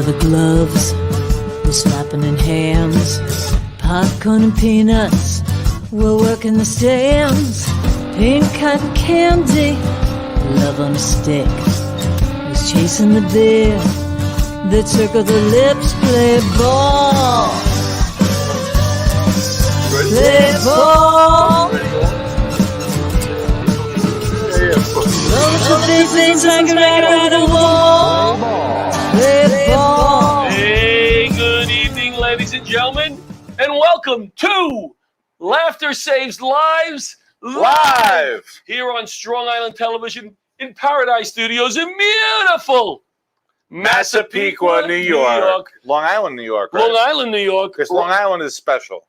leather gloves, we're slapping in hands. Popcorn and peanuts, we're working the stands. Pink cotton candy, love on a stick. He's chasing the beer, the circle the lips, play ball. Play ball. Those are things hanging right on the wall. Play ball. Hey, good evening, ladies and gentlemen, and welcome to Laughter Saves Lives live here on Strong Island Television in Paradise Studios in beautiful Massapequa, New York. Long Island, New York. Right? Long Island, New York. Because Long Island is special.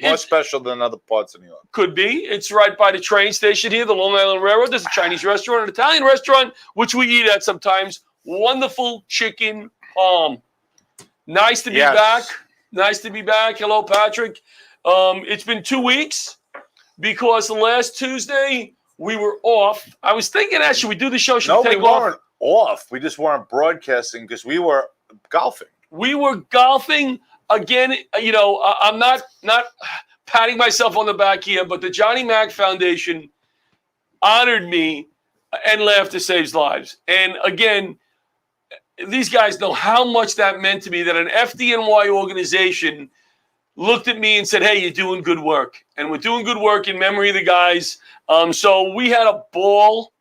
More special than other parts of New York. Could be. It's right by the train station here, the Long Island Railroad. There's a Chinese restaurant, an Italian restaurant, which we eat at sometimes. Wonderful chicken palm. Nice to be back. Nice to be back. Hello, Patrick. It's been 2 weeks because last Tuesday we were off. I was thinking, should we do the show? Should we take off? No, we weren't off. We just weren't broadcasting because we were golfing. We were golfing. Again, you know, I'm not patting myself on the back here, but the Johnny Mac Foundation honored me and Laughter Saves Lives. And again, these guys know how much that meant to me, that an FDNY organization looked at me and said, hey, you're doing good work. And we're doing good work in memory of the guys. So we had a ball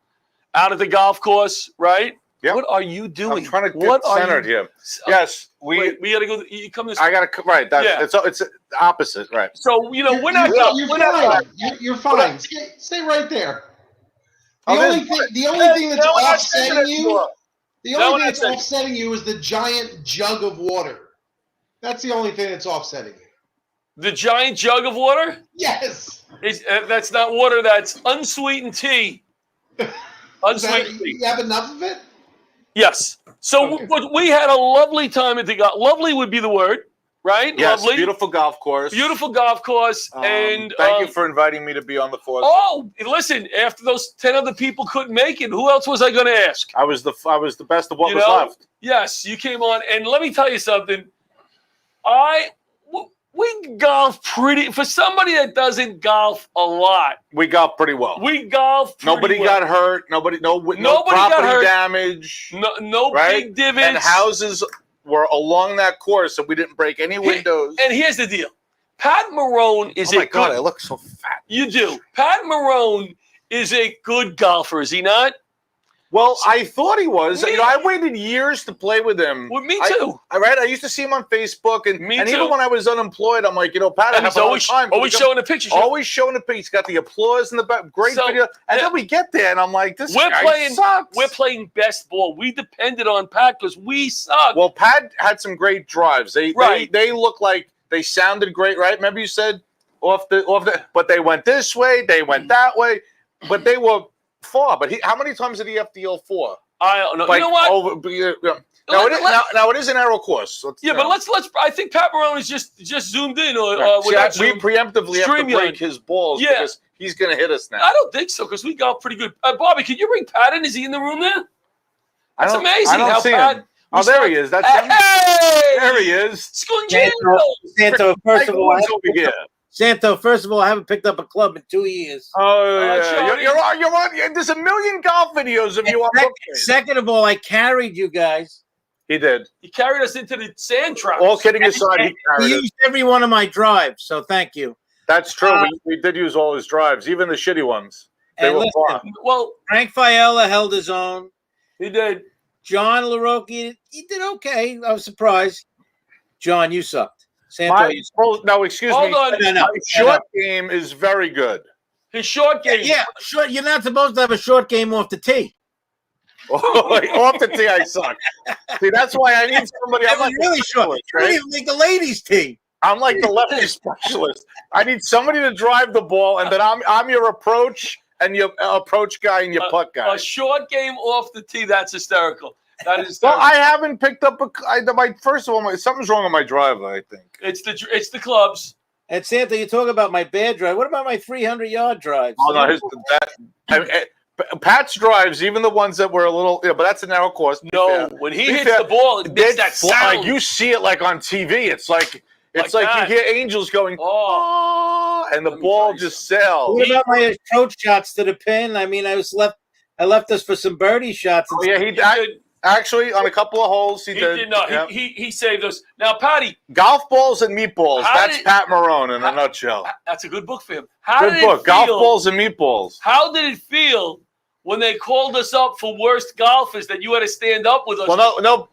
out at the golf course, right? Yep. What are you doing? I'm trying to get centered here. Yes, we got to go. You come this. I got to right. It's the opposite, right? So we're not. You're fine. Stay right there. The only thing that's offsetting you. The only thing that's offsetting you is the giant jug of water. That's the only thing that's offsetting you. The giant jug of water? Yes. That's not water. That's unsweetened tea. Unsweetened tea. You have enough of it? Yes. So we had a lovely time at the golf. Lovely would be the word, right? Yes. Lovely. Beautiful golf course. Beautiful golf course. And thank you for inviting me to be on the course. Oh, listen! After those 10 other people couldn't make it, who else was I going to ask? I was the best of what was left. Yes, you came on, and let me tell you something. We golf pretty. For somebody that doesn't golf a lot, we golf pretty well. We golf. Nobody got hurt. No property got hurt. Damage. No big divots. And houses were along that course, so we didn't break any windows. And here's the deal: Pat Marone is Oh my God, I look so fat. You do. Pat Marone is a good golfer, is he not? Well, I thought he was. I waited years to play with him. Well, me too. I used to see him on Facebook, and even when I was unemployed, I'm like, Pat, I have a hard time. Always showing the pictures. Always showing the pictures. He's got the applause in the back. Great video. And then we get there, and I'm like, this guy sucks. We're playing best ball. We depended on Pat because we suck. Well, Pat had some great drives. They look like they sounded great, right? Remember you said off the, but they went this way, they went that way, but they were far. But how many times did he have to yell for? I don't know. You know what? Now it is an arrow course. But let's. I think Pat Marone is just zoomed in. We preemptively have to break his balls because he's going to hit us now. I don't think so because we golf pretty good. Bobby, can you bring Pat in? Is he in the room there? That's amazing. I don't see him. Oh, there he is. That's him. There he is. Santo, first of all, I haven't picked up a club in 2 years. Oh, yeah. You're on. There's a million golf videos of you on book. Second of all, I carried you guys. He did. He carried us into the sand trap. All kidding aside, he carried us. He used every one of my drives, so thank you. That's true. We did use all his drives, even the shitty ones. They were fun. Well, Frank Fiella held his own. He did. John LaRocque, he did okay. I was surprised. John, you sucked. No, excuse me. No. His short game is very good. His short game. Yeah, short. You're not supposed to have a short game off the tee. Off the tee, I suck. See, that's why I need somebody. I'm like really short. You don't even make the ladies' tee. I'm like the lefty specialist. I need somebody to drive the ball, and then I'm your approach and your approach guy and your putt guy. A short game off the tee. That's hysterical. That is. Well, I haven't picked up first of all, something's wrong with my driver. I think it's the clubs. And Santa, you talk about my bad drive. What about my 300-yard drives? Oh no, Pat's drives, even the ones that were a little, but that's a narrow course. No, when he hits the ball, it makes that sound. Like you see it like on TV. It's like you hear angels going, oh, and the ball just sails. What about my approach shots to the pin? I mean, I left us for some birdie shots. Oh, yeah, he did. Actually, on a couple of holes, he did. He did not. Yep. He saved us. Now, Patty. Golf balls and meatballs. That's Pat Marone in a nutshell. That's a good book for him. Good book. Golf balls and meatballs. How did it feel when they called us up for worst golfers that you had to stand up with us? Well, no,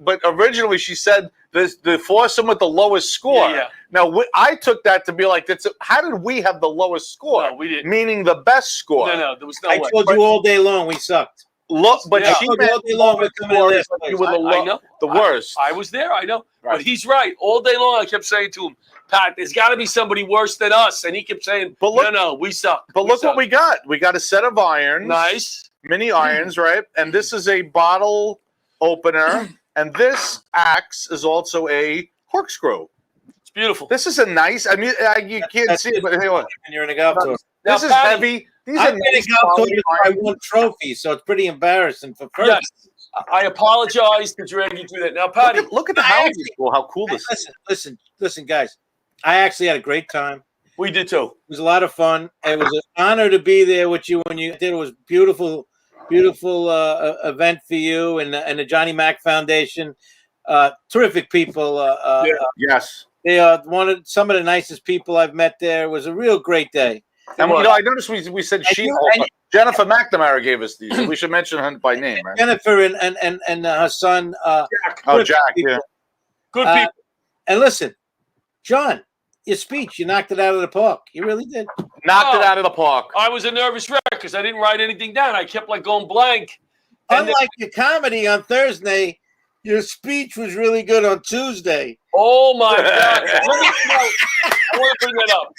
but originally she said the foursome with the lowest score. Yeah. Now, I took that to be like, how did we have the lowest score? No, we didn't. Meaning the best score. No, there was no way. I told you all day long we sucked. Look, but she all day long we're coming in last place. I know. The worst. I was there. I know. Right. But he's right. All day long, I kept saying to him, Pat, there's got to be somebody worse than us. And he kept saying, no, we suck. But look what we got. We got a set of irons. Nice. Mini irons, right? And this is a bottle opener. And this axe is also a corkscrew. It's beautiful. This is a nice, I mean, you can't see it, but hey, what? And you're in a golf tour. This is heavy. These I've are been in a golf tour I won trophies, so it's pretty embarrassing for first. Yes. I apologize to drag you through that. Now, Patty. Look at the houses. Well, how cool this is. Listen, guys. I actually had a great time. We did too. It was a lot of fun. It was an honor to be there with you when you did. It was beautiful event for you and the Johnny Mac Foundation. Terrific people. Yes. They are some of the nicest people I've met there. It was a real great day. And I noticed we said Jennifer McNamara gave us these. We should mention her by name, right? Jennifer and her son. Jack. Jack. Yeah. Good people. And listen, John, your speech, you knocked it out of the park. You really did. Knocked it out of the park. I was a nervous wreck because I didn't write anything down. I kept going blank. Unlike your comedy on Thursday, your speech was really good on Tuesday. Oh my God! I want to bring that up.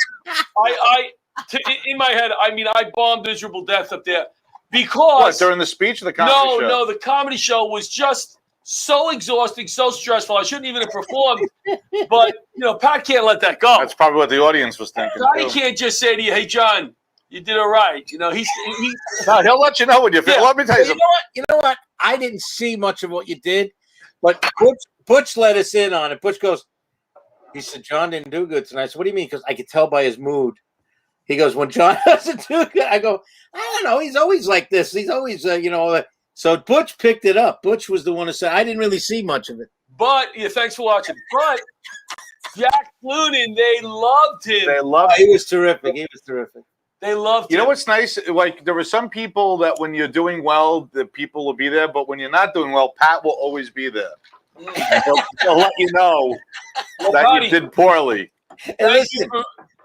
In my head, I bombed miserable death up there because during the speech or the comedy show? No, the comedy show was just so exhausting, so stressful. I shouldn't even have performed. But Pat can't let that go. That's probably what the audience was thinking. He can't just say to you, "Hey, John, you did all right." No, he'll let you know when you feel. Let me tell you something. You know what? I didn't see much of what you did, but Butch let us in on it. Butch goes, he said, "John didn't do good tonight." I said, "What do you mean?" Because I could tell by his mood. He goes, "When John doesn't do good," I go, "I don't know. He's always like this. He's always, So Butch picked it up. Butch was the one who said, "I didn't really see much of it." But thanks for watching. But Jack Clunan, they loved him. He was terrific. They loved him. You know what's nice? Like there were some people that when you're doing well, the people will be there. But when you're not doing well, Pat will always be there. He'll let you know that you did poorly.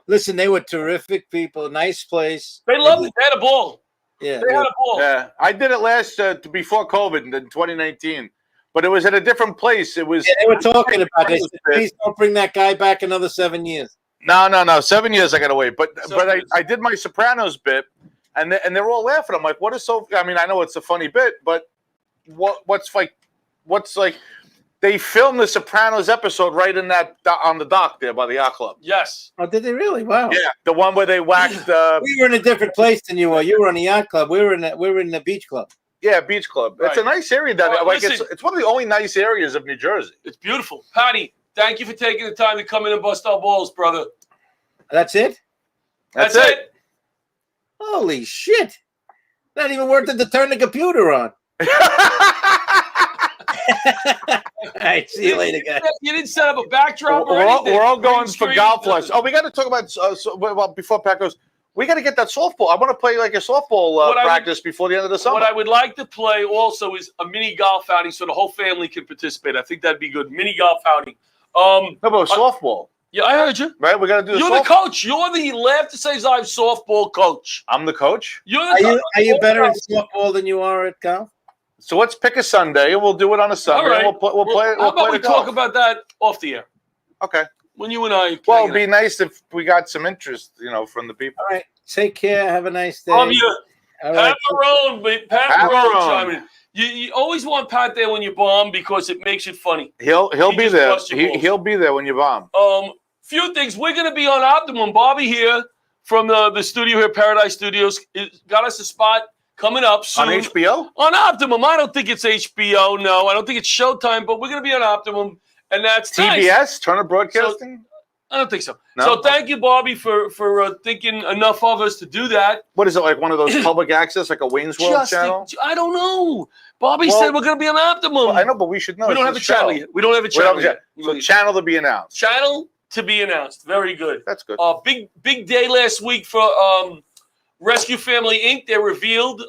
Listen, they were terrific people. Nice place. They loved it. They had a ball. Yeah, they had a ball. Yeah, I did it last before COVID in 2019, but it was at a different place. It was. Yeah, they were talking about this. Please don't bring that guy back another 7 years. No. 7 years I got to wait. But I did my Sopranos bit, and they're all laughing. I'm like, what is so? I mean, I know it's a funny bit, but what's like? They filmed the Sopranos episode right in that on the dock there by the yacht club. Yes. Oh, did they really? Wow. Yeah, the one where they whacked. We were in a different place than you were. You were on the yacht club. We were in the beach club. Yeah, beach club. Right. It's a nice area down there. Like it's one of the only nice areas of New Jersey. It's beautiful. Patty, thank you for taking the time to come in and bust our balls, brother. That's it? That's it. Holy shit! Not even worth it to turn the computer on. All right, see you later, guys. You didn't set up a backdrop or anything. We're all going for stream. golf lessons. Oh, we got to talk about well before Pat goes. We got to get that softball. I want to play like a softball practice before the end of the summer. What I would like to play also is a mini golf outing so the whole family can participate. I think that'd be good. Mini golf outing. No, but softball. Yeah, I heard you. Right, we got to do. You're the coach. You're the Laugh to Save Lives softball coach. I'm the coach. You're the are you better at softball than you are at golf? So let's pick a Sunday. We'll do it on a Sunday. All right. We'll play. How about we talk about that off the air? Okay. When you and I. Well, it'd be nice if we got some interest, from the people. All right. Take care. Have a nice day. Love you. Pat Marone. Pat Marone. You always want Pat there when you bomb because it makes it funny. He'll be there. He'll be there when you bomb. Few things. We're going to be on Optimum. Bobby here from the studio here, Paradise Studios, got us a spot. coming up soon. On HBO? On Optimum. I don't think it's HBO. No, I don't think it's Showtime, but we're going to be on Optimum. And that's TBS, nice. Turner Broadcasting? I don't think so. No? So thank you, Bobby, for thinking enough of us to do that. What is it, like one of those public access, like a Wayne's World channel? I don't know. Bobby said we're going to be on Optimum. Well, I know, but we should know. We don't have a channel yet. We don't have a channel yet. So channel to be announced. Channel to be announced. Very good. That's good. Big day last week for Rescue Family Inc. They revealed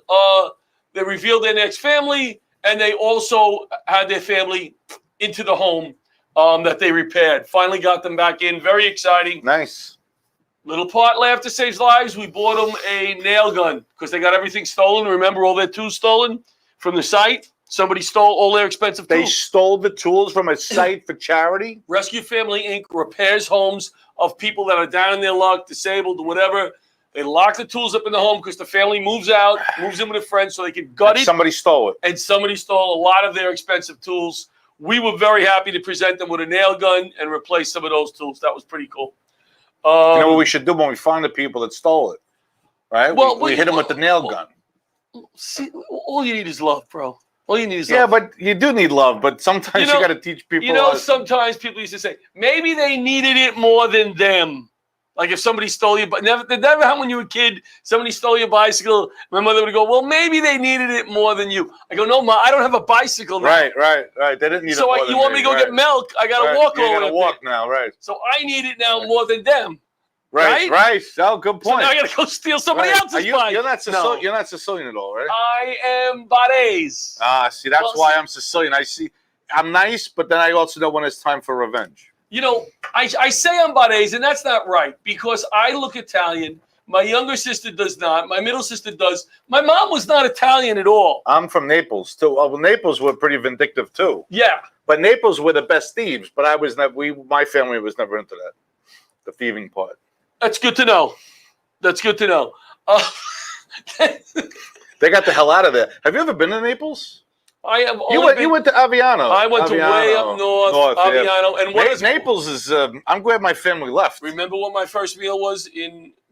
their next family, and they also had their family into the home that they repaired. Finally got them back in. Very exciting. Nice. Little part Laughter Saves Lives. We bought them a nail gun because they got everything stolen. Remember, all their tools stolen from the site? Somebody stole all their expensive tools. They stole the tools from a site for charity? Rescue Family Inc. repairs homes of people that are down in their luck, disabled, or whatever. They lock the tools up in the home because the family moves out, moves in with a friend so they can gut it. Somebody stole it. And somebody stole a lot of their expensive tools. We were very happy to present them with a nail gun and replace some of those tools. That was pretty cool. You know what we should do when we find the people that stole it? Right? Well, we hit them with the nail gun. See, all you need is love, bro. All you need is yeah, love. but you do need love. But sometimes you got to teach people. You know, sometimes people used to say, maybe they needed it more than them. Like if somebody stole your, but never did that ever happen when you were a kid? Somebody stole your bicycle. My mother would go, "Well, maybe they needed it more than you." I go, "No, Ma, I don't have a bicycle now." Right. They didn't need it. So you want me to go get milk? I got to walk over. You got to walk now, right? So I need it now more than them. Right. Oh, good point. So now I got to go steal somebody else's bike. You're not Sicilian. You're not Sicilian at all, right? I am Barese. See, that's why I'm Sicilian. I'm nice, but then I also know when it's time for revenge. You know, I say I'm Barese, and that's not right because I look Italian. My younger sister does not. My middle sister does. My mom was not Italian at all. I'm from Naples too. Well, Naples were pretty vindictive too. Yeah, but Naples were the best thieves. But I was never. My family was never into that, the thieving part. That's good to know. That's good to know. They got the hell out of there. Have you ever been to Naples? I have. You went to Aviano. I went to way up north Aviano. Yeah. And what is Naples is? I'm glad my family left. Remember what my first meal was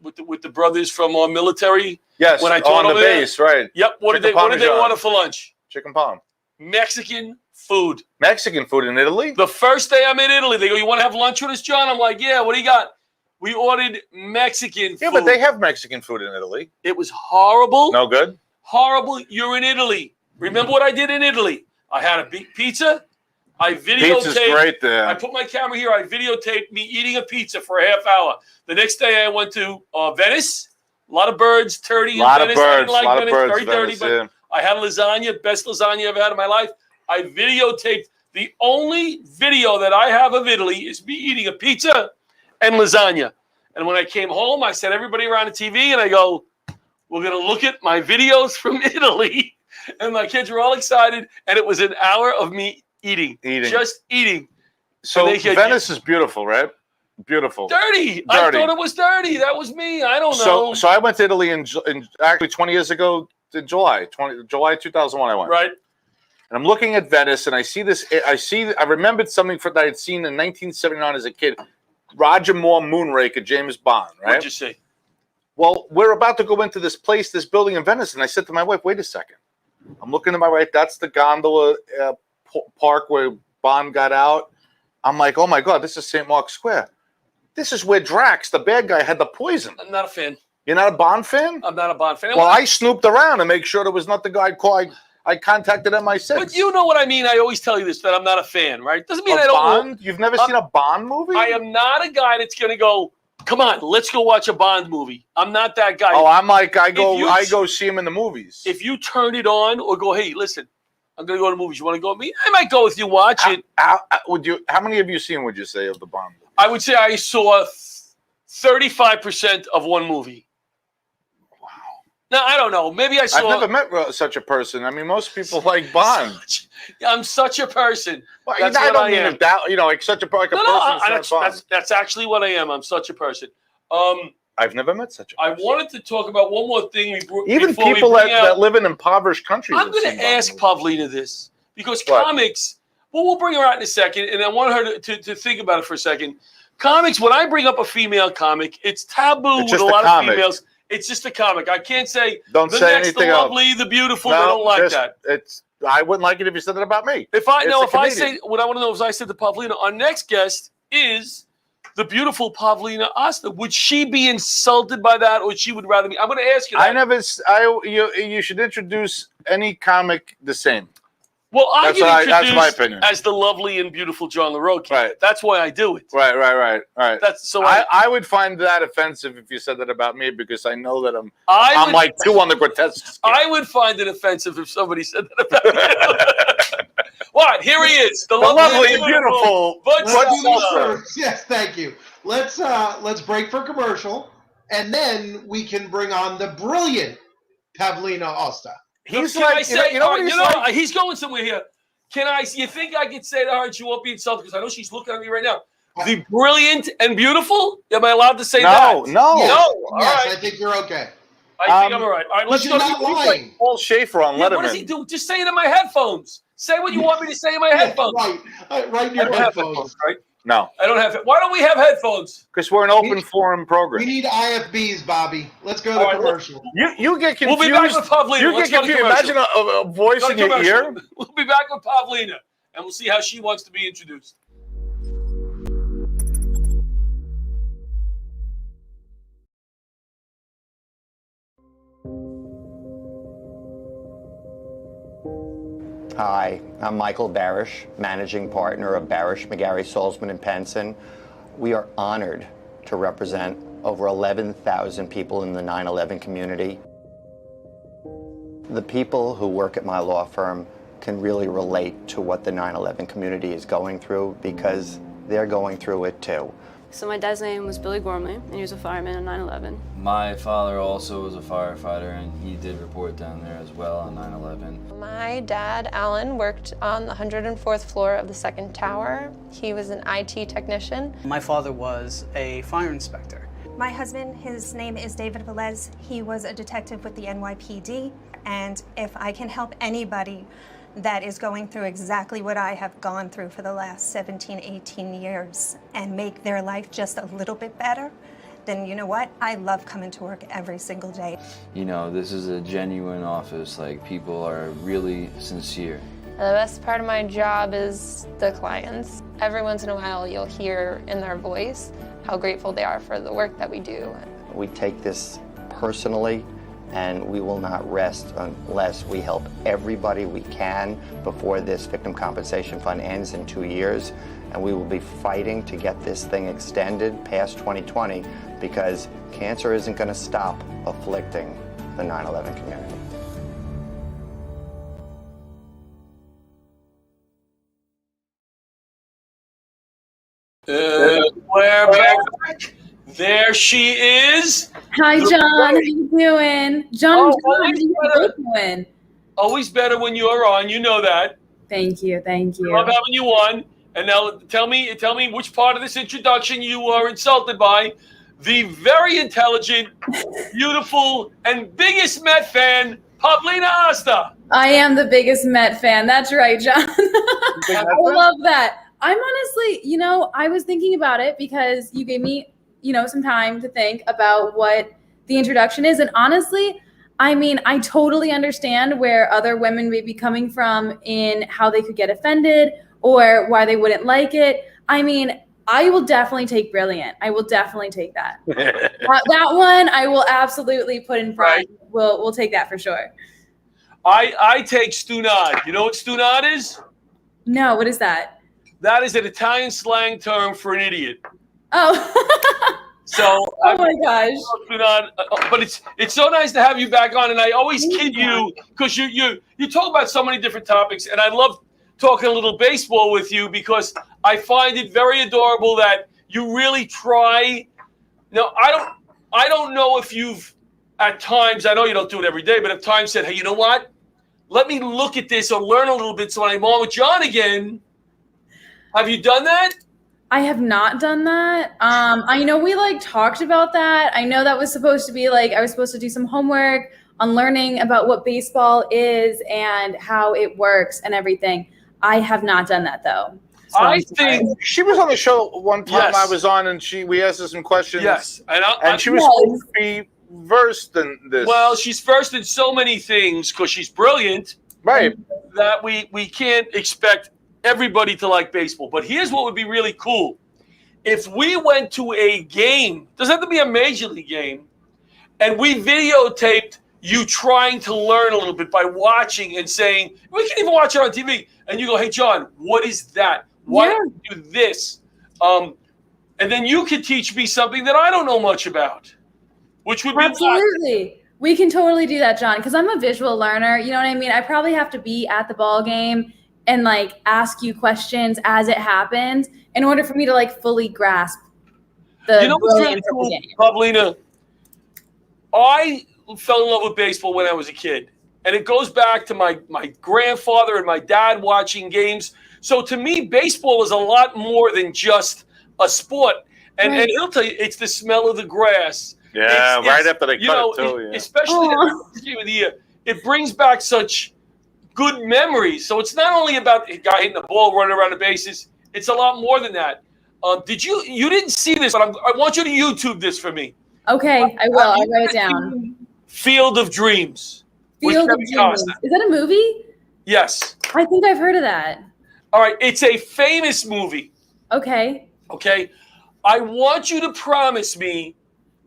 with the brothers from our military? Yes, when I taught on the base, right? Yep. What did they order for lunch? Chicken parm. Mexican food. Mexican food in Italy. The first day I'm in Italy, they go, "You want to have lunch with us, John?" I'm like, "Yeah." What do you got? We ordered Mexican food. Yeah, but they have Mexican food in Italy. It was horrible. No good? Horrible. You're in Italy. Remember what I did in Italy? I had a pizza. I videotaped. Pizza's great there. I put my camera here. I videotaped me eating a pizza for a half hour. The next day I went to Venice. A lot of birds, dirty in Venice. I didn't like Venice. Very dirty, but I had lasagna. Best lasagna I've ever had in my life. I videotaped. The only video that I have of Italy is me eating a pizza and lasagna. And when I came home, I said everybody around the TV, and I go, "We're going to look at my videos from Italy." And my kids were all excited, and it was an hour of me eating. Just eating. So Venice is beautiful, right? Beautiful. Dirty. I thought it was dirty. That was me. I don't know. So I went to Italy in actually 20 years ago in July 2001 I went. Right. And I'm looking at Venice, and I see this. I remembered something that I had seen in 1979 as a kid. Roger Moore Moonraker, James Bond, right? What'd you see? Well, we're about to go into this building in Venice, and I said to my wife, "Wait a second. I'm looking to my right. That's the gondola park where Bond got out." I'm like, "Oh my God, this is St. Mark's Square. This is where Drax, the bad guy, had the poison." I'm not a fan. You're not a Bond fan? I'm not a Bond fan. Well, I snooped around to make sure there was not the guy I contacted MI6. But you know what I mean. I always tell you this, that I'm not a fan, right? Doesn't mean I don't. Bond? You've never seen a Bond movie? I am not a guy that's going to go, "Come on, let's go watch a Bond movie." I'm not that guy. Oh, I'm like, I go see him in the movies. If you turn it on or go, "Hey, listen, I'm going to go to the movies. You want to go with me?" I might go with you, watch it. How many have you seen, would you say, of the Bond movies? I would say I saw 35% of one movie. No, I don't know. Maybe I saw. I've never met such a person. I mean, most people like Bond. I'm such a person. Well, that's I don't mean that. Like such a person. That's actually what I am. I'm such a person. I've never met such a person. I wanted to talk about one more thing. Even people that live in impoverished countries. I'm going to ask Pavlina this because comics. Well, we'll bring her out in a second, and I want her to think about it for a second. Comics. When I bring up a female comic, it's taboo with a lot of females. It's just a comic. I can't say Don't the say next, anything the else. lovely, the beautiful. I don't like that. I wouldn't like it if you said that about me. If I It's say what I want to know is, I said to Pavlina, our next guest is the beautiful Pavlina Asta. Would she be insulted by that, or she would rather be? I'm going to ask you that. You should introduce any comic the same. Well, I get introduced that's my opinion. as the lovely and beautiful John LaRocque. Right. That's why I do it. Right. That's so. I would find that offensive if you said that about me, because I know that I'm like 2 on the grotesque scale. I would find it offensive if somebody said that about me. What? Here he is, the lovely and beautiful. Yes, thank you. Let's break for commercial, and then we can bring on the brilliant Pavlina Asta. He's going somewhere here. You think I could say to her and she won't be insulted, because I know she's looking at me right now. The brilliant and beautiful? Am I allowed to say that? No. Yes, Right. I think you're okay. I think I'm all right. All right, let's go. Like Paul Schaefer on Letterman. What does he do? Just say it in my headphones. Say what you want me to say in my headphones. Right in your headphones. Right? No. I don't have it. Why don't we have headphones? Because we're an open forum program. We need IFBs, Bobby. Let's go to commercial. You get confused. We'll be back with Pavlina. You get confused. Imagine a voice in your ear. We'll be back with Pavlina, and we'll see how she wants to be introduced. Hi, I'm Michael Barish, managing partner of Barish, McGarry, Salzman & Penson. We are honored to represent over 11,000 people in the 9/11 community. The people who work at my law firm can really relate to what the 9/11 community is going through, because they're going through it too. So my dad's name was Billy Gormley, and he was a fireman on 9/11. My father also was a firefighter, and he did report down there as well on 9/11. My dad, Alan, worked on the 104th floor of the second tower. He was an IT technician. My father was a fire inspector. My husband, his name is David Velez. He was a detective with the NYPD, and if I can help anybody that is going through exactly what I have gone through for the last 17, 18 years and make their life just a little bit better, then you know what? I love coming to work every single day. You know, this is a genuine office. Like, people are really sincere. The best part of my job is the clients. Every once in a while you'll hear in their voice how grateful they are for the work that we do. We take this personally, and we will not rest unless we help everybody we can before this Victim Compensation Fund ends in 2 years. And we will be fighting to get this thing extended past 2020, because cancer isn't going to stop afflicting the 9/11 community. We're back. There she is. Hi, John. How you doing? John, how you doing? Always better when you're on. You know that. Thank you. Love having you on. And now tell me which part of this introduction you are insulted by. The very intelligent, beautiful, and biggest Met fan, Pavlina Asta. I am the biggest Met fan. That's right, John. I love that. I'm honestly, I was thinking about it because you gave me, some time to think about what the introduction is. And honestly, I totally understand where other women may be coming from in how they could get offended or why they wouldn't like it. I will definitely take brilliant. I will definitely take that. That one I will absolutely put in front. Right. We'll take that for sure. I take stunad. You know what stunad is? No, what is that? That is an Italian slang term for an idiot. Oh. So, oh my gosh! But it's so nice to have you back on, and I always kid you because you talk about so many different topics, and I love talking a little baseball with you because I find it very adorable that you really try. Now, I don't know if you've at times, I know you don't do it every day, but at times said, hey, you know what? Let me look at this or learn a little bit so when I'm on with John again. Have you done that? I have not done that. I know we talked about that. I know that was supposed to be I was supposed to do some homework on learning about what baseball is and how it works and everything. I have not done that though. So I think she was on the show one time. Yes. I was on, and we asked her some questions. Yes, and she was supposed to be versed in this. Well, she's versed in so many things because she's brilliant. Right. That we can't expect everybody to like baseball. But here's what would be really cool. If we went to a game, doesn't have to be a major league game, and we videotaped you trying to learn a little bit by watching and saying, we can even watch it on TV, and you go, hey, John, what is that? Why don't you do this? And then you could teach me something that I don't know much about, which would be absolutely. We can totally do that, John, because I'm a visual learner. You know what I mean? I probably have to be at the ball game and like ask you questions as it happens in order for me to like fully grasp the what's really cool, Pavlina? I fell in love with baseball when I was a kid. And it goes back to my grandfather and my dad watching games. So to me, baseball is a lot more than just a sport. And he'll tell you, it's the smell of the grass. Yeah, right after they cut it too. Yeah. Especially the game of the year. It brings back such good memories. So it's not only about a guy hitting the ball, running around the bases. It's a lot more than that. You didn't see this, but I want you to YouTube this for me. Okay, I will. I'll write it down. Field of Dreams. Field of Dreams. Is that a movie? Yes. I think I've heard of that. All right. It's a famous movie. Okay. Okay. I want you to promise me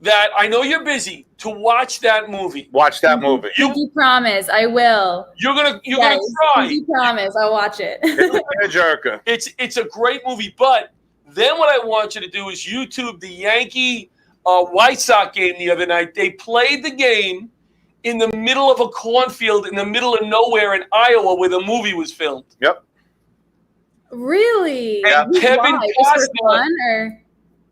that I know you're busy to watch that movie. Watch that movie. You promise. I will. You're gonna cry. You promise. I'll watch it. It's a great movie. But then what I want you to do is YouTube the Yankee White Sox game the other night. They played the game in the middle of a cornfield in the middle of nowhere in Iowa where the movie was filmed. Yep. Really? Yeah.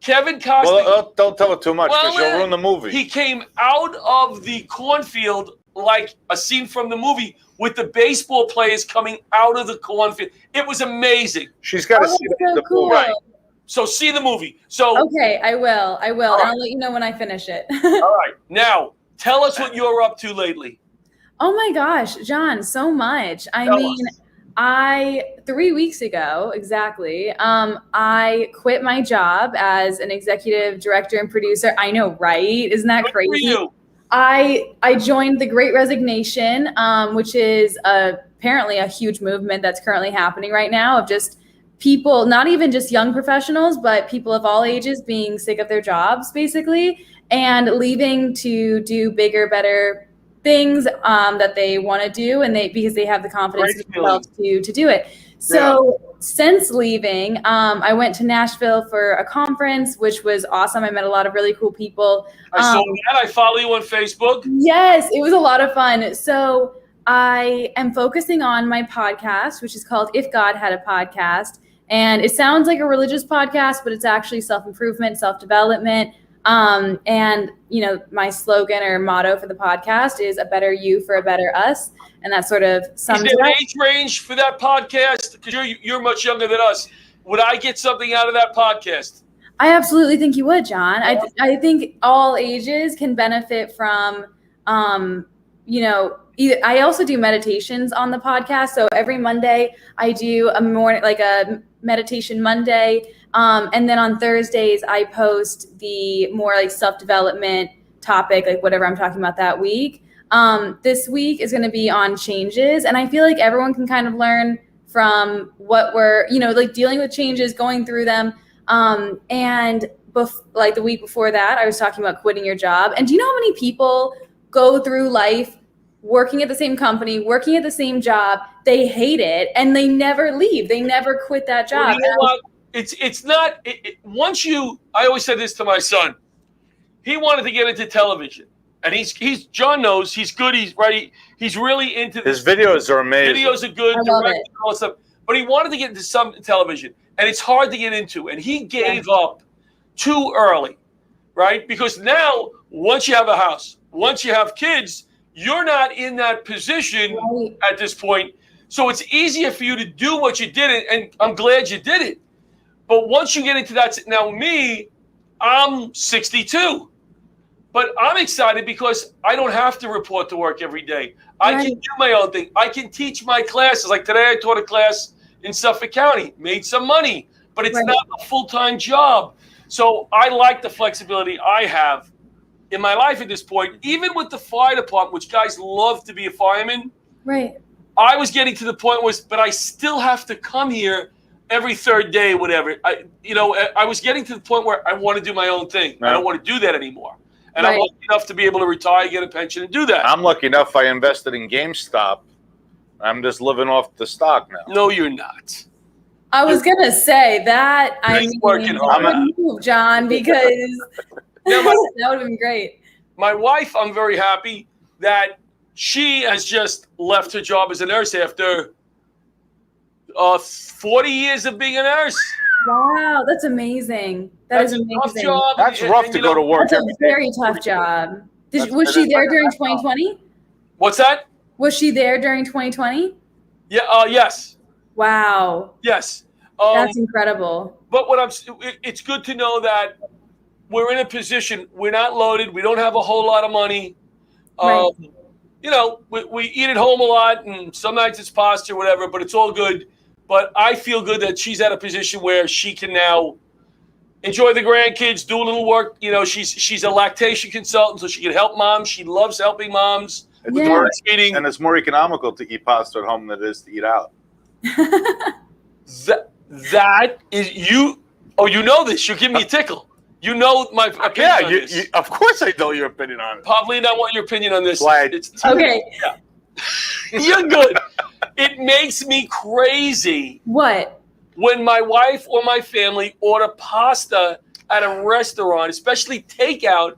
Kevin Costner. Well, don't tell it too much because you'll ruin the movie. He came out of the cornfield like a scene from the movie with the baseball players coming out of the cornfield. It was amazing. She's got to see the cool. movie. Right. So see the movie. So okay, I will. Right. I'll let you know when I finish it. All right. Now, tell us what you're up to lately. Oh my gosh, John, so much. Tell us. 3 weeks ago, exactly, I quit my job as an executive director and producer. I know, right? Isn't that crazy? For you. I joined the Great Resignation, which is apparently a huge movement that's currently happening right now of just people, not even just young professionals, but people of all ages being sick of their jobs, basically, and leaving to do bigger, better things that they want to do, and because they have the confidence in themselves to do it. So since leaving, I went to Nashville for a conference, which was awesome. I met a lot of really cool people. I saw that. I follow you on Facebook. Yes, it was a lot of fun. So I am focusing on my podcast, which is called If God Had a Podcast. And it sounds like a religious podcast, but it's actually self-improvement, self-development. And my slogan or motto for the podcast is a better you for a better us. And that sort of sums it up. Is there an age range for that podcast? Because you're much younger than us. Would I get something out of that podcast? I absolutely think you would, John. I think all ages can benefit from, I also do meditations on the podcast. So every Monday I do a meditation Monday. And then on Thursdays, I post the more like self-development topic, like whatever I'm talking about that week. This week is going to be on changes. And I feel like everyone can kind of learn from what we're, like dealing with changes, going through them. And like the week before that, I was talking about quitting your job. And do you know how many people go through life working at the same company, working at the same job? They hate it and they never leave. They never quit that job. Well, you know what? It's not once you. I always said this to my son. He wanted to get into television, and he's John knows he's good. He's right. He's really into this. His videos are amazing. Videos are good. Directing, all stuff. But he wanted to get into some television, and it's hard to get into. And he gave up too early, right? Because now, once you have a house, once you have kids, you're not in that position at this point. So it's easier for you to do what you did, and I'm glad you did it. But once you get into that, now I'm 62, but I'm excited because I don't have to report to work every day. I can do my own thing. I can teach my classes. Like today, I taught a class in Suffolk County, made some money, but it's not a full-time job. So I like the flexibility I have. in my life at this point, even with the fire department, which guys love to be a fireman. Right. I was getting to the point but I still have to come here every third day, whatever. I was getting to the point where I want to do my own thing. Right. I don't want to do that anymore. And I'm lucky enough to be able to retire, get a pension, and do that. I'm lucky enough I invested in GameStop. I'm just living off the stock now. No, you're not. I was gonna say that. Working hard, move, John, because that would have been great. My wife, I'm very happy that she has just left her job as a nurse after 40 years of being a nurse. Wow, that's amazing. That's amazing. A tough job. That's rough to go to work. That's a very tough job. Was she there during 2020? What's that? Was she there during 2020? Yeah. Yes. Wow. Yes. That's incredible. But it's good to know that we're in a position. We're not loaded. We don't have a whole lot of money. Right. We eat at home a lot, and some nights it's pasta or whatever. But it's all good. But I feel good that she's at a position where she can now enjoy the grandkids, do a little work. She's a lactation consultant, so she can help moms. She loves helping moms with breastfeeding. And it's more economical to eat pasta at home than it is to eat out. That is you. Oh, you know this. You give me a tickle. You know my opinion on this. Of course I know your opinion on it. Pavlina, I want your opinion on this. Okay. Yeah. You're good. It makes me crazy. What? When my wife or my family order pasta at a restaurant, especially takeout,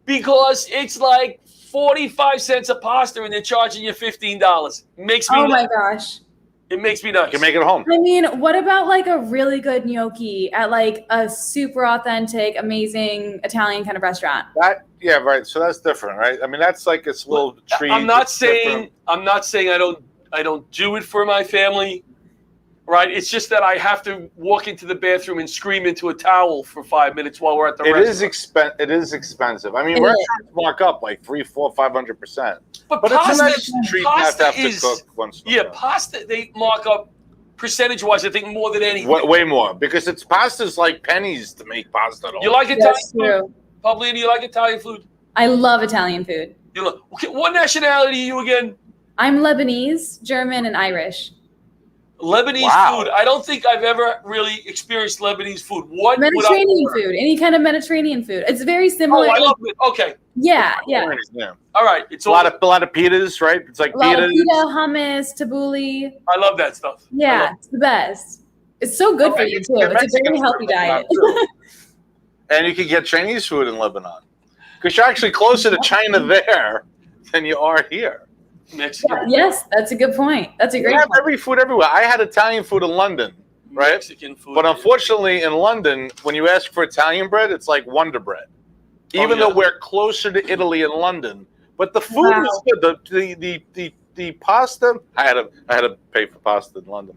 because it's like 45 cents a pasta and they're charging you $15. Makes me Oh my nuts. gosh. It makes me nuts. You can make it at home. I mean, what about like a really good gnocchi at like a super authentic, amazing Italian kind of restaurant? Yeah, right. So that's different, right? I mean, that's like it's a little treat. I'm not saying I don't do it for my family, right? It's just that I have to walk into the bathroom and scream into a towel for 5 minutes while we're at the restaurant. It is expensive. I mean, restaurants mark up like 300%, 400%, 500%. But it's a pasta, nice treat not to have to cook once. Yeah, pasta they mark up percentage-wise. I think more than anything. Way more because it's pasta's like pennies to make pasta. At all. You like Italian true. food? Paulina, you like Italian food? I love Italian food. Okay, what nationality are you again? I'm Lebanese, German, and Irish. Lebanese food. I don't think I've ever really experienced Lebanese food. What Mediterranean food? Any kind of Mediterranean food. It's very similar. Oh, I love it. Okay. Yeah. All right. It's a lot of pitas, right? It's like a lot pitas. of pita, hummus, tabbouleh. I love that stuff. Yeah, it's the best. It's so good for you too. It's a very healthy diet. And you can get Chinese food in Lebanon because you're actually closer to China there than you are here. Mexican. Yes, that's a good point. That's a great point. point. Every food everywhere. I had Italian food in London, right? Mexican food. But unfortunately, in London, when you ask for Italian bread, it's like Wonder Bread. Even though we're closer to Italy and London, but the food was good. The pasta, I had to pay for pasta in London,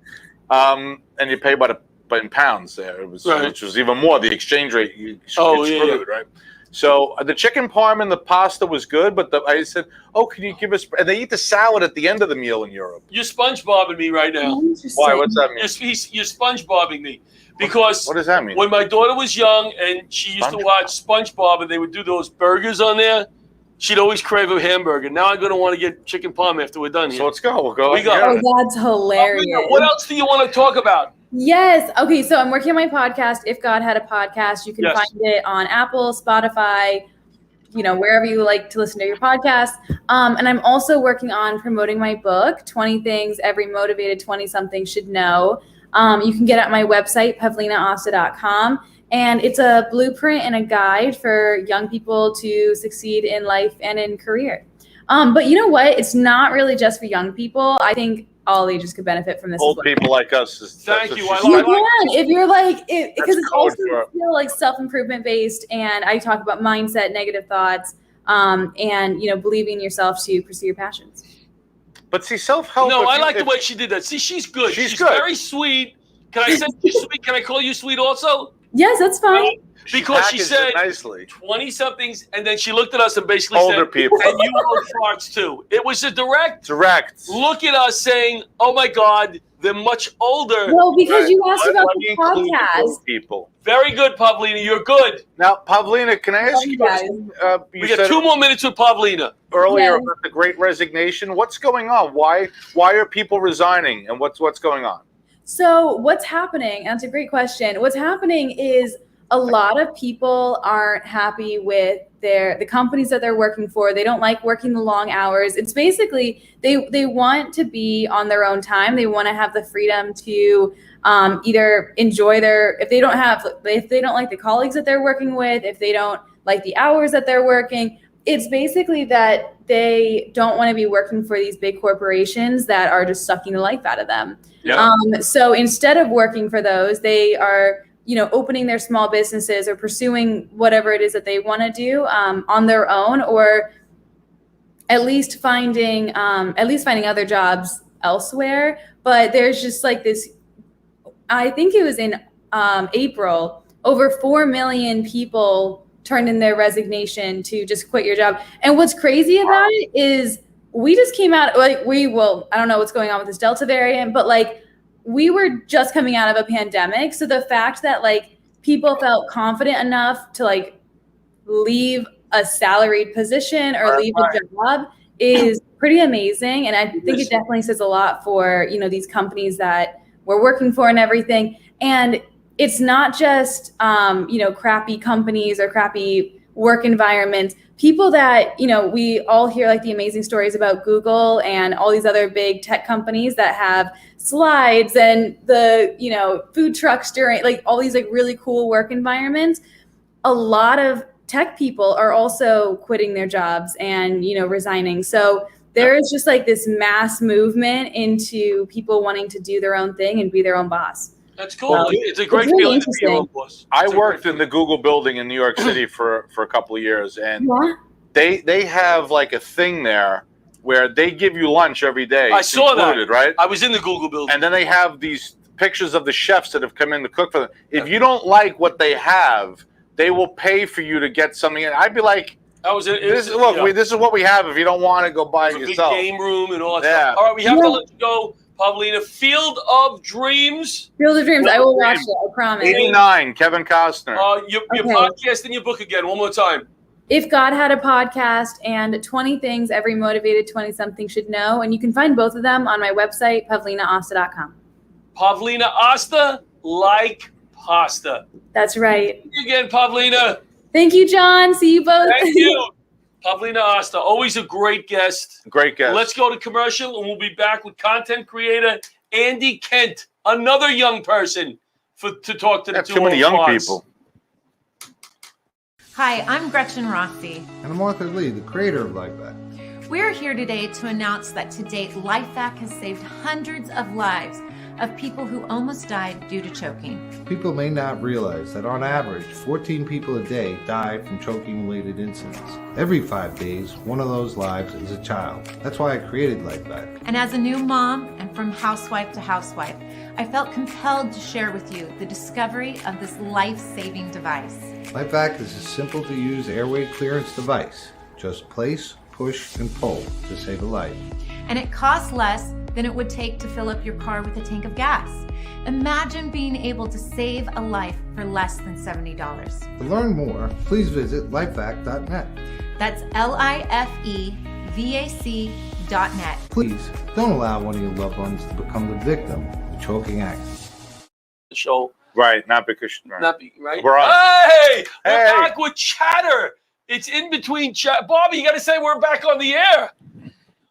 and you pay in pounds there. It was which was even more. The exchange rate, you screwed, right? So the chicken parm and the pasta was good, but I said, "Oh, can you give us?" And they eat the salad at the end of the meal in Europe. You're SpongeBobbing me right now. Why? What's that mean? You're SpongeBobbing me because what does that mean? When my daughter was young and she used to watch SpongeBob and they would do those burgers on there, she'd always crave a hamburger. Now I'm going to want to get chicken parm after we're done here. So let's go. We'll go. Oh, that's hilarious. What else do you want to talk about? Yes. Okay. So I'm working on my podcast. If God Had a Podcast, you can find it on Apple, Spotify, wherever you like to listen to your podcast. And I'm also working on promoting my book, 20 Things Every Motivated 20-something Should Know. You can get it at my website, pavlinaasta.com. And it's a blueprint and a guide for young people to succeed in life and in career. But you know what? It's not really just for young people. I think all ages could benefit from this. Old people like us. Thank you. If you're because it's also still like self-improvement based, and I talk about mindset, negative thoughts, and believing in yourself to pursue your passions. But see, self-help. No, I like the way she did that. See, she's good. She's good. Very sweet. Can I say she's sweet? Can I call you sweet also? Yes, that's fine. Because she said 20-somethings, and then she looked at us and basically said, older people. And you own farts too. It was a direct look at us saying, oh my God, they're much older. Well, because you asked about the podcast. People. Very good, Pavlina. You're good. Now, Pavlina, can I ask you? guys. We got 2 more minutes with Pavlina. Earlier Yes. about the Great Resignation. What's going on? Why are people resigning, and what's going on? So what's happening? That's a great question. What's happening is a lot of people aren't happy with the companies that they're working for. They don't like working the long hours. It's basically they want to be on their own time. They want to have the freedom to either enjoy if they don't like the colleagues that they're working with, if they don't like the hours that they're working. It's basically that they don't want to be working for these big corporations that are just sucking the life out of them. Yeah. So instead of working for those, they are, opening their small businesses or pursuing whatever it is that they want to do on their own, or at least finding other jobs elsewhere. But there's just like this, I think it was in April, over 4 million people turned in their resignation to just quit your job. And what's crazy about it is we just came out, I don't know what's going on with this Delta variant, but we were just coming out of a pandemic. So the fact that people felt confident enough to leave a salaried position or leave a job is pretty amazing. And I think it definitely says a lot for, these companies that we're working for and everything. And it's not just, crappy companies or crappy work environments. People that, we all hear the amazing stories about Google and all these other big tech companies that have slides and the, food trucks during all these really cool work environments. A lot of tech people are also quitting their jobs and, resigning. So there is just this mass movement into people wanting to do their own thing and be their own boss. That's cool. It's a great feeling to be your own boss. I worked in the Google building in New York City for a couple of years, and they have a thing there where they give you lunch every day. I saw that. Right? I was in the Google building. And then they have these pictures of the chefs that have come in to cook for them. If you don't like what they have, they will pay for you to get something in. I'd be like, this is what we have. If you don't want it, go buy it yourself. Big game room and all that stuff. All right, we have to let you go, Pavlina. Field of Dreams. Field of Dreams. I will watch it. I promise. 89, Kevin Costner. Your podcast and your book again. One more time. If God Had a Podcast and 20 Things Every Motivated 20-something Should Know. And you can find both of them on my website, pavlinaasta.com. Pavlina Asta, like pasta. That's right. Thank you again, Pavlina. Thank you, John. See you both. Thank you. Pavlina Asta, always a great guest. Great guest. Let's go to commercial, and we'll be back with content creator Andy Kent, another young person, to talk to the two too many young Fox. people. Hi, I'm Gretchen Rossi. And I'm Arthur Lee, the creator of LifeVac. We're here today to announce that to date, LifeVac has saved hundreds of lives of people who almost died due to choking. People may not realize that on average, 14 people a day die from choking-related incidents. Every 5 days, one of those lives is a child. That's why I created LifeVac. And as a new mom and from housewife to housewife, I felt compelled to share with you the discovery of this life-saving device. LifeVac is a simple-to-use airway clearance device. Just place, push, and pull to save a life. And it costs less than it would take to fill up your car with a tank of gas. Imagine being able to save a life for less than $70. To learn more, please visit lifevac.net. That's LIFEVAC.net. Please don't allow one of your loved ones to become the victim of a choking accident. The show. Right, not because right. We're on. Hey, we're back with chatter. It's in between chat. Bobby, you got to say we're back on the air.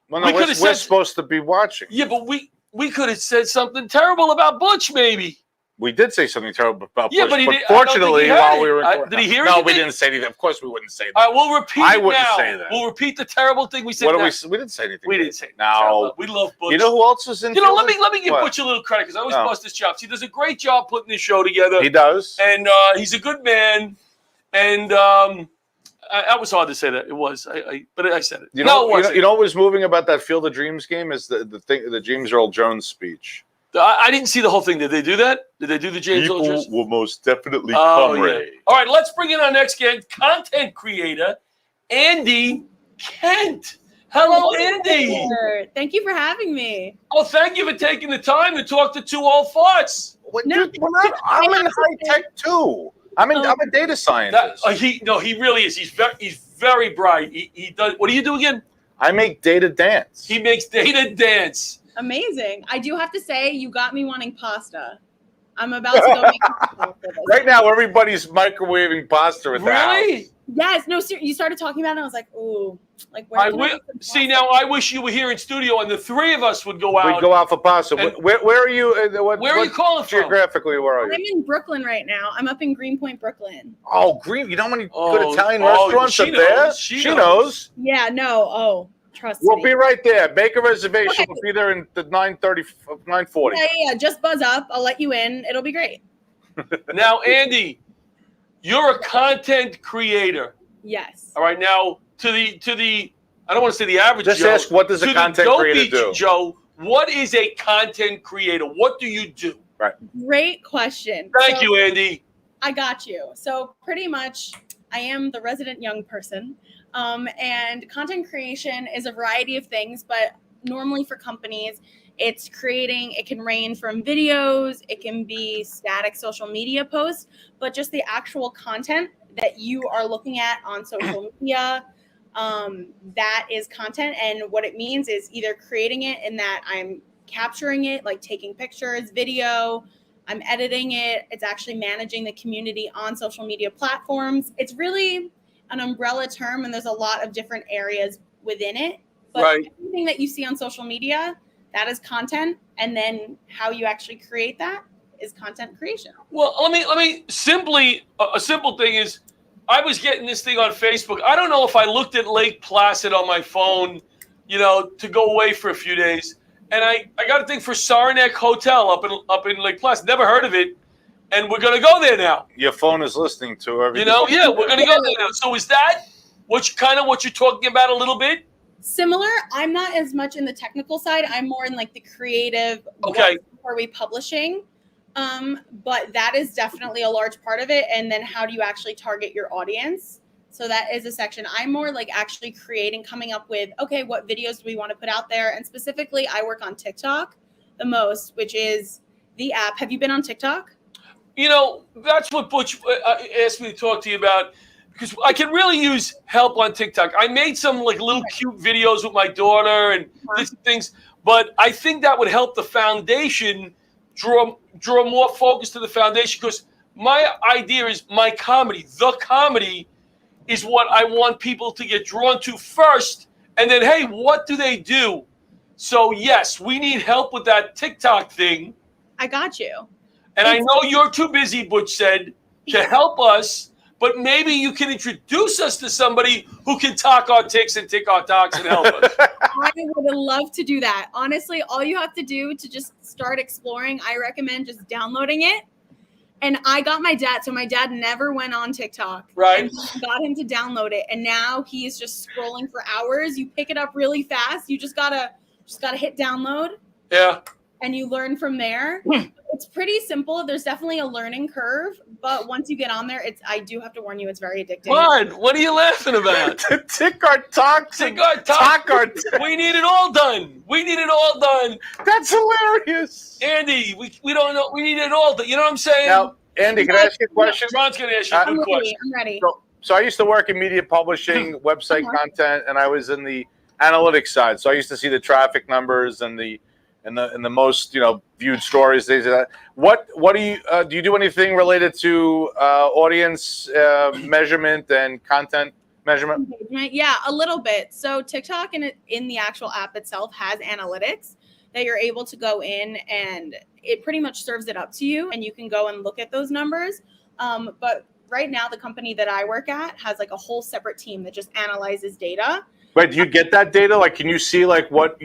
Well, no, we're supposed to be watching. Yeah, but we could have said something terrible about Butch, maybe. We did say something terrible about Bush, but fortunately, while we were did he hear No, anything? we didn't say anything. Of course, we wouldn't say that. All right, we'll repeat it now. I wouldn't say that. We'll repeat the terrible thing we said. What we didn't say anything. We didn't say No. We love Butch. You know who else was in? Let me give Butch a little credit because I always bust his chops. He does a great job putting this show together. He does, and he's a good man. And that was hard to say that. It was. But I said it. You know what was moving about that Field of Dreams game is the James Earl Jones speech. I didn't see the whole thing. Did they do that? Did they do the James Earl Jones? People will most definitely come, Ray. All right, let's bring in our next guest, content creator Andy Kent. Hello, Andy. Thank you for having me. Oh, thank you for taking the time to talk to two old farts. I'm in high tech too. I'm a data scientist. He really is. He's very bright. He does. What do you do again? I make data dance. He makes data dance. Amazing. I do have to say, you got me wanting pasta. I'm about to go make pasta for this. Right now, everybody's microwaving pasta at the house. Yes. No, seriously, you started talking about it, and I was like, ooh. Like, where now I wish you were here in studio, and the three of us would go out. We'd go out for pasta. Where are you? Where are you calling from? Geographically, where are you? I'm in Brooklyn right now. I'm up in Greenpoint, Brooklyn. Oh, you know how many good Italian restaurants up there? She knows. Yeah, no. Oh, trust me. We'll be right there. Make a reservation. Okay. We'll be there in the 9:40. Yeah. Just buzz up. I'll let you in. It'll be great. Now, Andy, you're a content creator. Yes. All right. Now, to the I don't want to say the average Just Joe. ask, what does a content creator do? Joe, what is a content creator? What do you do? Right. Great question. Thank you, Andy. I got you. So pretty much, I am the resident young person. And content creation is a variety of things, but normally for companies, it's creating, it can range from videos, it can be static social media posts, but just the actual content that you are looking at on social media, that is content. And what it means is either creating it in that I'm capturing it, like taking pictures, video, I'm editing it. It's actually managing the community on social media platforms. It's really an umbrella term, and there's a lot of different areas within it. But everything that you see on social media, that is content. And then how you actually create that is content creation. Well, let me simply, a simple thing is, I was getting this thing on Facebook. I don't know if I looked at Lake Placid on my phone, to go away for a few days. And I got a thing for Saranac Hotel up in Lake Placid. Never heard of it. And we're going to go there now. Your phone is listening to everything. Yeah, we're going to go there now. So is that what you're talking about a little bit? Similar. I'm not as much in the technical side. I'm more in like the creative. Okay. What are we publishing? But that is definitely a large part of it. And then how do you actually target your audience? So that is a section. I'm more like actually creating, coming up with, okay, what videos do we want to put out there? And specifically, I work on TikTok the most, which is the app. Have you been on TikTok? That's what Butch asked me to talk to you about, because I can really use help on TikTok. I made some like little cute videos with my daughter and different things, but I think that would help the foundation draw more focus to the foundation, because my idea is the comedy is what I want people to get drawn to first, and then, hey, what do they do? So yes, we need help with that TikTok thing. I got you. And I know you're too busy, Butch said, to help us, but maybe you can introduce us to somebody who can talk our ticks and tick our talks and help us. I would love to do that. Honestly, all you have to do to just start exploring, I recommend just downloading it. And I got my dad, so my dad never went on TikTok. Right. And got him to download it. And now he's just scrolling for hours. You pick it up really fast. You just gotta hit download. Yeah. And you learn from there. It's pretty simple. There's definitely a learning curve, but once you get on there, I do have to warn you, it's very addicting. What are you laughing about? Tick our talk. We need it all done. That's hilarious. Andy, we don't know. We need it all done. You know what I'm saying? Now, Andy, can I ask you a question? Ron's going to ask you a good question. I'm ready. So I used to work in media publishing, website content, and I was in the analytics side. So I used to see the traffic numbers and the most viewed stories, things like that. What do you do anything related to audience measurement and content measurement? Yeah, a little bit. So TikTok in the actual app itself has analytics that you're able to go in, and it pretty much serves it up to you, and you can go and look at those numbers. But right now, the company that I work at has like a whole separate team that just analyzes data. But do you get that data? Like, can you see like what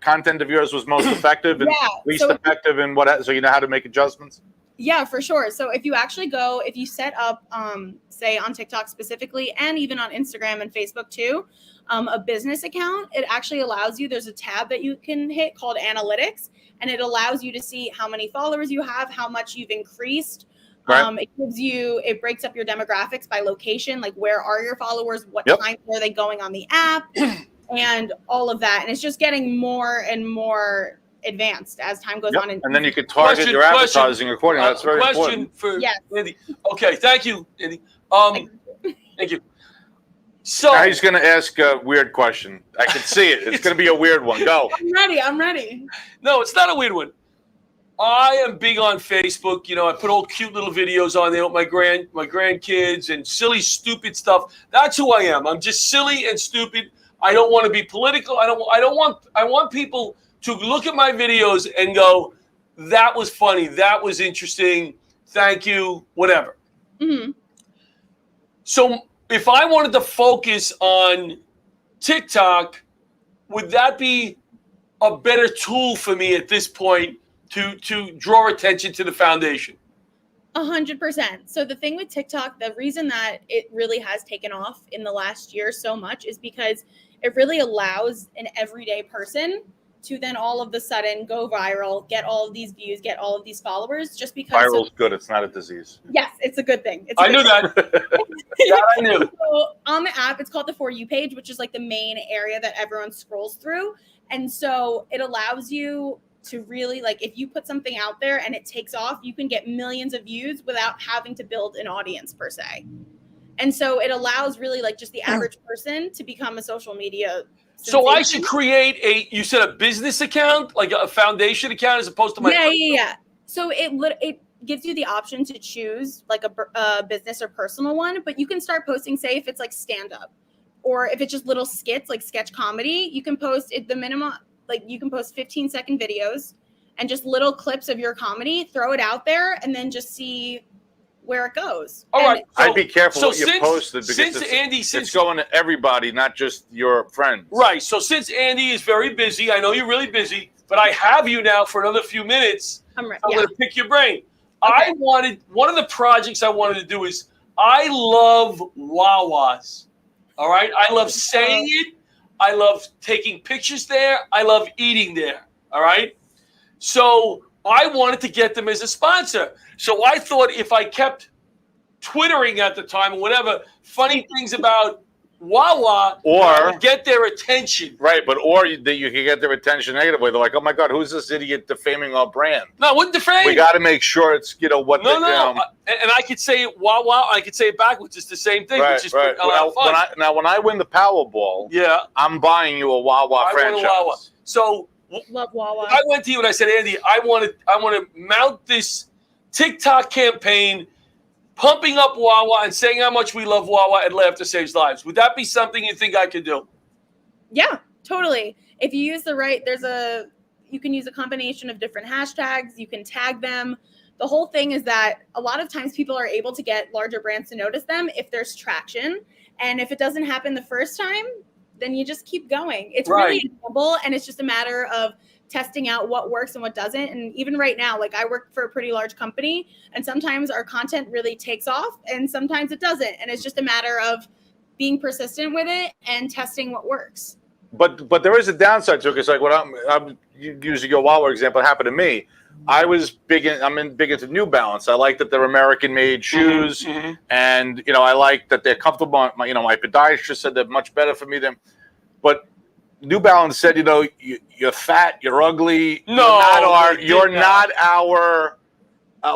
content of yours was most effective and least effective, and so you know how to make adjustments? Yeah, for sure. So if you actually if you set up, say on TikTok specifically, and even on Instagram and Facebook too, a business account, it actually allows you, there's a tab that you can hit called Analytics, and it allows you to see how many followers you have, how much you've increased. Right. It breaks up your demographics by location, like where are your followers, what time are they going on the app. and all of that. And it's just getting more and more advanced as time goes on. And then you can target your advertising accordingly. That's very important. For Yes. Andy. Okay, thank you, Andy. Thank you. So now he's going to ask a weird question. I can see it. It's going to be a weird one. Go. I'm ready. No, it's not a weird one. I am big on Facebook. You know, I put old cute little videos on there with my grandkids and silly, stupid stuff. That's who I am. I'm just silly and stupid. I don't want to be political. I want people to look at my videos and go, that was funny. That was interesting. Thank you. Whatever. Mm-hmm. So if I wanted to focus on TikTok, would that be a better tool for me at this point to draw attention to the foundation? 100%. So the thing with TikTok, the reason that it really has taken off in the last year so much is because it really allows an everyday person to then all of a sudden go viral, get all of these views, get all of these followers, just because. Viral's good. It's not a disease. Yes, it's a good thing. I knew that. That I knew. So on the app, it's called the For You page, which is like the main area that everyone scrolls through. And so it allows you to really, like, if you put something out there and it takes off, you can get millions of views without having to build an audience per se. And so it allows really like just the average person to become a social media So I should create you said a business account, like a foundation account, as opposed to my Yeah. So it gives you the option to choose like a business or personal one, but you can start posting, say if it's like stand up, or if it's just little skits like sketch comedy, you can post the minimum, like you can post 15-second videos and just little clips of your comedy, throw it out there, and then just see where it goes. All right. I'd be careful what you posted because it's going to everybody, not just your friends. Right. So since Andy is very busy, I know you're really busy, but I have you now for another few minutes. I'm going to pick your brain. Okay. One of the projects I wanted to do is I love Wawas. All right. I love saying it. I love taking pictures there. I love eating there. All right. So I wanted to get them as a sponsor. So I thought if I kept twittering at the time or whatever, funny things about Wawa, I would get their attention. Right, or you can get their attention negatively. They're like, oh my God, who's this idiot defaming our brand? No, I wouldn't defame. We got to make sure it's, what No. And I could say it Wawa, I could say it backwards. It's the same thing. Right, it's just right. a lot of fun. When I win the Powerball, I'm buying you a Wawa franchise. Want a Wawa. So love Wawa. I went to you and I said, Andy, I want to mount this TikTok campaign, pumping up Wawa and saying how much we love Wawa and Laughter Saves Lives. Would that be something you think I could do? Yeah, totally. If you use you can use a combination of different hashtags. You can tag them. The whole thing is that a lot of times people are able to get larger brands to notice them if there's traction. And if it doesn't happen the first time, then you just keep going. It's really enjoyable, and it's just a matter of testing out what works and what doesn't. And even right now, like I work for a pretty large company, and sometimes our content really takes off and sometimes it doesn't. And it's just a matter of being persistent with it and testing what works. But there is a downside to it, because like what I'm using your Wawa example, it happened to me. I'm big into New Balance. I like that they're American-made shoes, and I like that they're comfortable. My podiatrist said they're much better for me than. But New Balance said, you're fat, you're ugly. No, you're not our.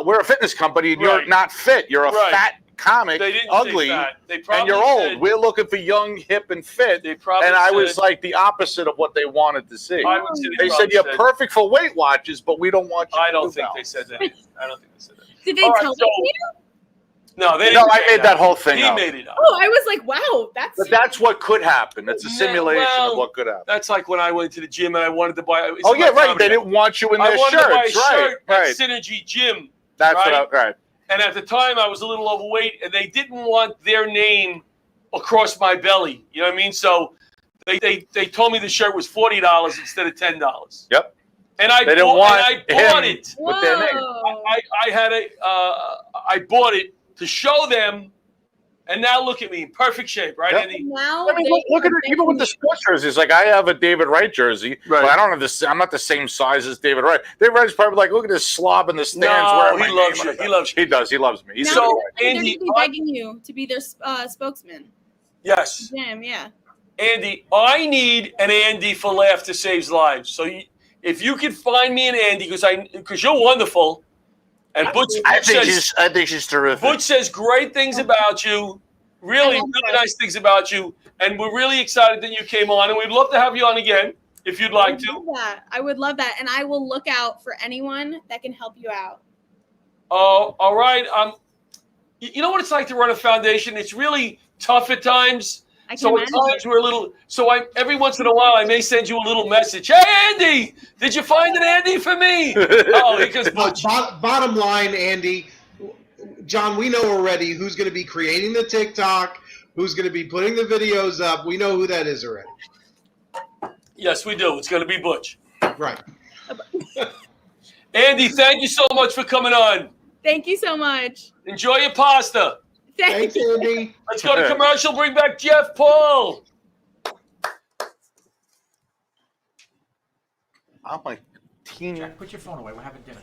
We're a fitness company, and you're not fit. You're a fat comic, ugly, and you're old. We're looking for young, hip, and fit. And I was like the opposite of what they wanted to see. They said you're perfect for Weight Watchers, but we don't want you. I don't think they said that. I don't think they said that. Did they tell you? No, they didn't. I made that whole thing up. He made it up. Oh, I was like, wow, But that's what could happen. It's a simulation of what could happen. That's like when I went to the gym and I wanted to buy. Oh yeah, right. They didn't want you in their shirts. I wanted to buy a shirt right. at Synergy Gym. That's right. And at the time, I was a little overweight, and they didn't want their name across my belly. You know what I mean? So they told me the shirt was $40 instead of $10. Yep. And I bought it with their name. I bought it to show them, and now look at me, in perfect shape, right, Andy? Now look at it. Even with the sports jerseys, like I have a David Wright jersey, but I don't have this. I'm not the same size as David Wright. David Wright's probably like, look at this slob in the stands. No, he loves you. He loves you. He does. He loves me. So Andy, they're begging you to be their spokesman. Yes. Jim, yeah. Andy, I need an Andy for Laughter Saves Lives. So if you could find me an Andy, because you're wonderful, and Butch, I think she's terrific. Butch says great things about you, really nice things about you, and we're really excited that you came on, and we'd love to have you on again if you'd like to. I would love that, and I will look out for anyone that can help you out. Oh, all right. You know what it's like to run a foundation? It's really tough at times. So at times we're a little. So every once in a while I may send you a little message. Hey Andy, did you find an Andy for me? Oh, because Butch. Bottom line, Andy, John, we know already who's going to be creating the TikTok, who's going to be putting the videos up. We know who that is already. Yes, we do. It's going to be Butch. Right. Andy, thank you so much for coming on. Thank you so much. Enjoy your pasta. Thanks, Andy. Let's go to commercial. Bring back Jeff Paul. I'm like teeny. Put your phone away. We're having dinner.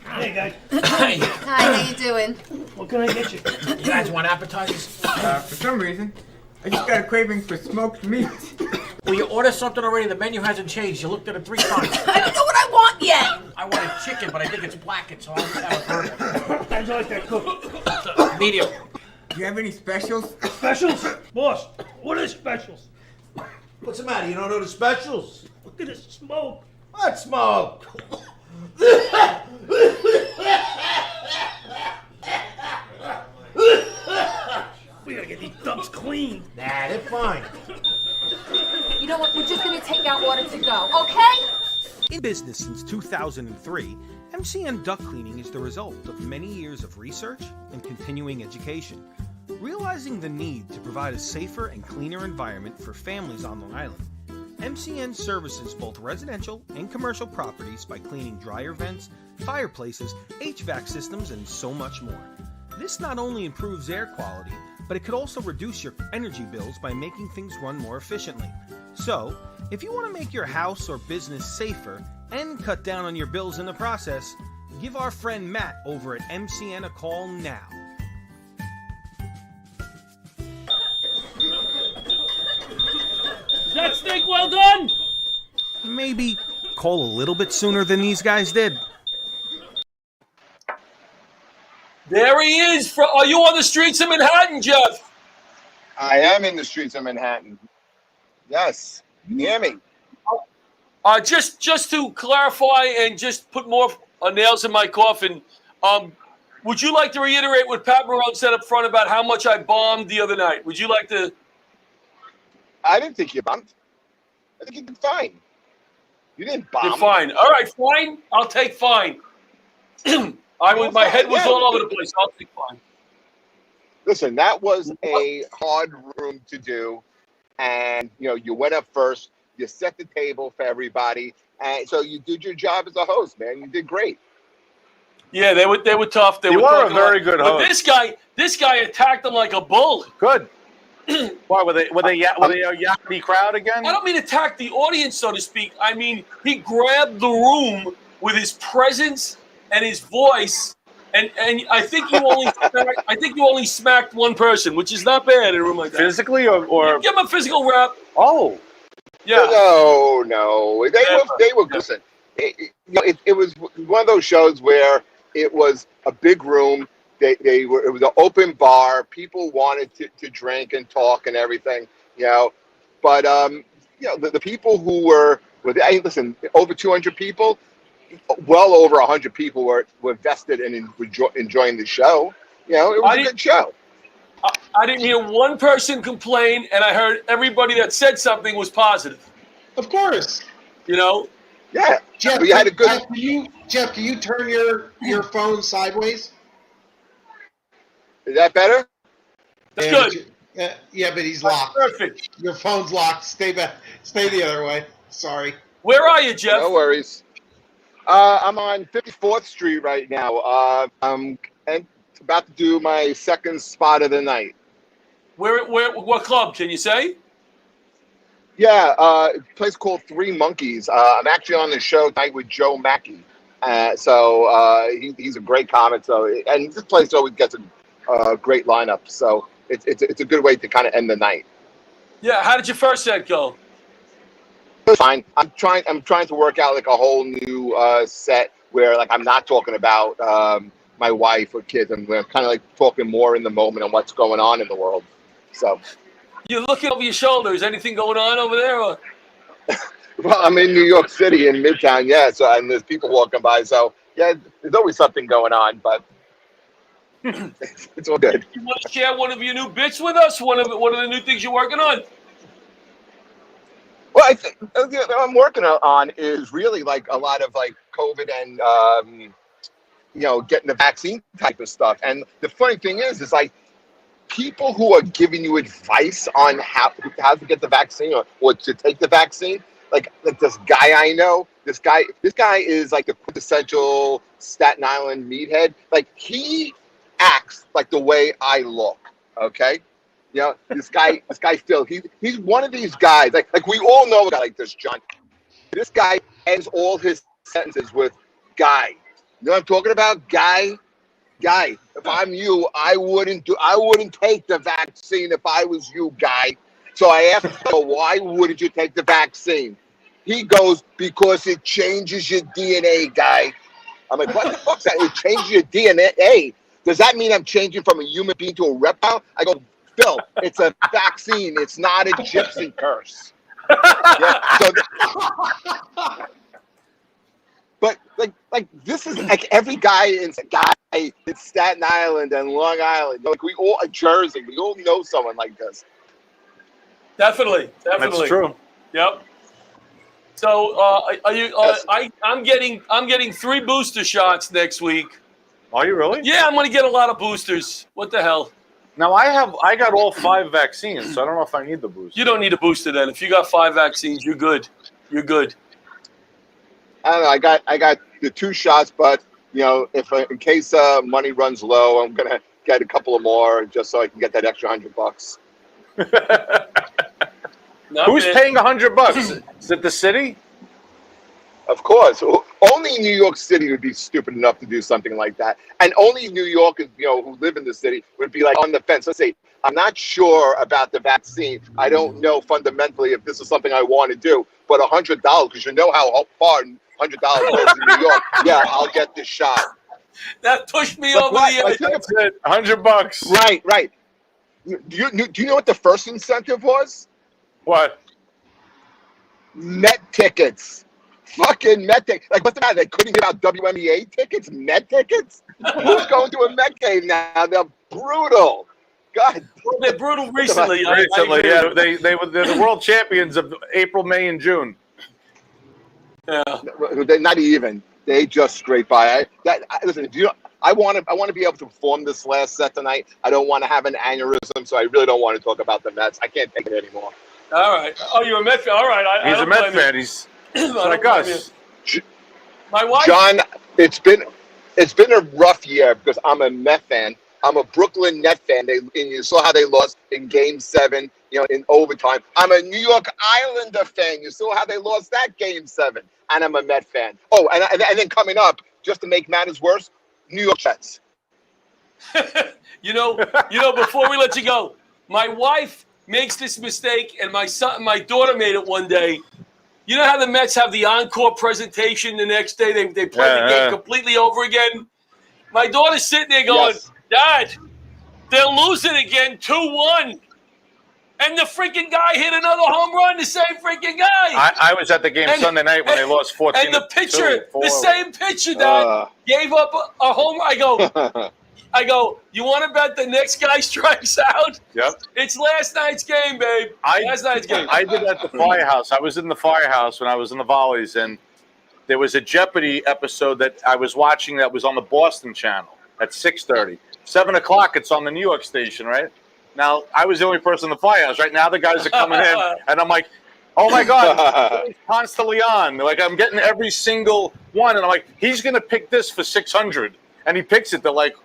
Hey guys. Hi, how you doing? What can I get you? You guys want appetizers? For some reason, I just got a craving for smoked meat. Well, you ordered something already. The menu hasn't changed. You looked at it 3 times. I don't know what I want yet. I wanted chicken, but I think it's blackened, so I'll have a burger. How'd you like that cooked? Medium. Do you have any specials? Specials? Boss, what are specials? What's the matter? You don't know the specials? Look at this smoke. What smoke? We gotta get these dumps clean. Nah, they're fine. You know what? We're just gonna take our order to go, okay? In business since 2003, MCN Duct Cleaning is the result of many years of research and continuing education, realizing the need to provide a safer and cleaner environment for families on Long Island. MCN services both residential and commercial properties by cleaning dryer vents, fireplaces, HVAC systems, and so much more. This not only improves air quality, but it could also reduce your energy bills by making things run more efficiently. So, if you want to make your house or business safer and cut down on your bills in the process, give our friend Matt over at MCN a call now. Is that steak well done? Maybe call a little bit sooner than these guys did. There he is. Are you on the streets of Manhattan, Jeff? I am in the streets of Manhattan. Yes. You hear me? Just to clarify and just put more nails in my coffin, would you like to reiterate what Pat Marone said up front about how much I bombed the other night? Would you like to? I didn't think you bombed. I think you did fine. You didn't bomb. You're fine. All right, fine. I'll take fine. My head was all over the place. I'll take fine. Listen, that was a hard room to do. And, you went up first. You set the table for everybody. And so you did your job as a host, man. You did great. Yeah, they were tough. You were a very good host. But this guy attacked them like a bull. Good. Why were they a yappy crowd again? I don't mean attack the audience, so to speak. I mean he grabbed the room with his presence and his voice, and I think you only smacked one person, which is not bad in a room like that. Physically or give him a physical rap. Oh, yeah. No. They were. Listen, it was one of those shows where it was a big room. It was an open bar. People wanted to drink and talk and everything, But the people who were listen, over 200 people, well over 100 people were vested in enjoying the show. It was a good show. I didn't hear one person complain, and I heard everybody that said something was positive. Of course. Yeah. Jeff, you had a good. Jeff, can you turn your phone sideways? Is that better? That's good. Yeah, but he's locked. Perfect. Your phone's locked. Stay back. Stay the other way. Sorry. Where are you, Jeff? No worries. I'm on 54th Street right now. I'm about to do my second spot of the night. What club? Can you say? Yeah, a place called Three Monkeys. I'm actually on the show tonight with Joe Mackey. He's a great comic. And this place always gets a great lineup. So it's a good way to kind of end the night. Yeah, how did your first set go? Fine. I'm trying to work out like a whole new set where like I'm not talking about my wife or kids, and we're kind of like talking more in the moment on what's going on in the world. So You're looking over your shoulder. Is anything going on over there? Or? well, I'm in New York City in Midtown, yeah. So and there's people walking by, so yeah, there's always something going on, but it's all good. You want to share one of your new bits with us? One of the new things you're working on? Well, I think what I'm working on is really like a lot of like COVID and getting the vaccine type of stuff. And the funny thing is like people who are giving you advice on how to get the vaccine or to take the vaccine, like this guy I know, this guy is like the quintessential Staten Island meathead. Like he acts like the way I look. Okay. You know, this guy Phil, he's one of these guys, like we all know a guy like this, John. This guy ends all his sentences with guy. You know what I'm talking about? Guy. If I'm you, I wouldn't take the vaccine if I was you, guy. So I asked him, why wouldn't you take the vaccine? He goes, because it changes your DNA, guy. I'm like, what the fuck's that? It changes your DNA. Does that mean I'm changing from a human being to a reptile? I go, Phil, it's a vaccine. It's not a gypsy curse. Yeah, but like this is like every guy in Staten Island and Long Island, like we all Jersey, we all know someone like this. Definitely. That's true. Yep. So are you? I'm getting 3 booster shots next week. Are you really? Yeah, I'm going to get a lot of boosters. What the hell? Now I got all 5 vaccines, so I don't know if I need the booster. You don't need a booster then. If you got 5 vaccines, you're good. You're good. I don't know. I got the 2 shots, but if in case money runs low, I'm gonna get a couple of more just so I can get that extra $100. Who's paying $100? Is it the city? Of course. Only New York City would be stupid enough to do something like that. And only New Yorkers, who live in the city would be like on the fence. Let's say, I'm not sure about the vaccine. I don't know fundamentally if this is something I want to do. But $100, because you know how far $100 goes in New York. Yeah, I'll get this shot. That pushed me over the edge. That's it. $100. Right. Do you know what the first incentive was? What? Met tickets. Fucking Met tickets. Like, what's the matter? They couldn't give out WNBA tickets? Met tickets? Who's going to a Met game now? They're brutal. God. Well, they're brutal recently. Yeah. They're the world champions of April, May, and June. Yeah. They're not even. They just straight by. Listen, I want to be able to perform this last set tonight. I don't want to have an aneurysm, so I really don't want to talk about the Mets. I can't take it anymore. All right. Oh, you're a Met fan. All right. He's a Met fan. He's like us. My wife. John, it's been a rough year because I'm a Met fan. I'm a Brooklyn Net fan. And you saw how they lost in Game 7, in overtime. I'm a New York Islander fan. You saw how they lost that Game 7, and I'm a Met fan. Oh, and then coming up, just to make matters worse, New York Jets. Before we let you go, my wife makes this mistake, and my daughter made it one day. You know how the Mets have the encore presentation the next day? They play the game completely over again. My daughter's sitting there going, yes. Dad, they're losing again 2-1. And the freaking guy hit another home run, the same freaking guy. I was at the game Sunday night when they lost 14. And the pitcher, the same pitcher, Dad, gave up a home run. I go, you want to bet the next guy strikes out? Yep. It's last night's game, babe. Last night's game. I did at the firehouse. I was in the firehouse when I was in the Volleys, and there was a Jeopardy episode that I was watching that was on the Boston channel at 6:30. 7 o'clock, it's on the New York station, right? Now, I was the only person in the firehouse. Right now, the guys are coming in, and I'm like, oh, my God, Ponce de Leon. Like, I'm getting every single one, and I'm like, he's going to pick this for 600. And he picks it. They're like,